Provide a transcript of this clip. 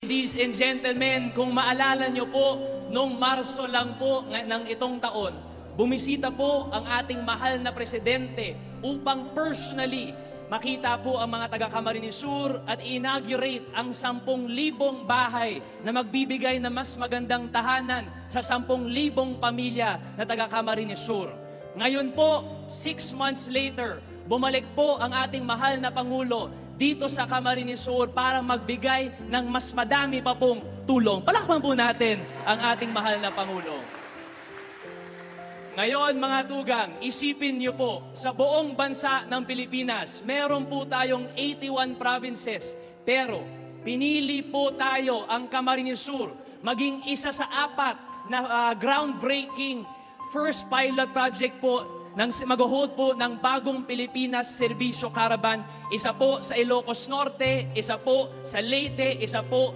Ladies and gentlemen, kung maalala nyo po, nung Marso lang po ng itong taon, bumisita po ang ating mahal na presidente upang personally makita po ang mga taga Camarines Sur at inaugurate ang 10,000 bahay na magbibigay ng mas magandang tahanan sa 10,000 pamilya na taga Camarines Sur. Ngayon po, 6 months later, bumalik po ang ating mahal na Pangulo dito sa Camarines Sur para magbigay ng mas madami pa pong tulong. Palakpan po natin ang ating mahal na Pangulo. Ngayon mga tugang, isipin niyo po, sa buong bansa ng Pilipinas, meron po tayong 81 provinces. Pero pinili po tayo ang Camarines Sur maging isa sa 4 na groundbreaking first pilot project po mag-hold po ng bagong Pilipinas Serbisyo Caravan. Isa po sa Ilocos Norte, isa po sa Leyte, isa po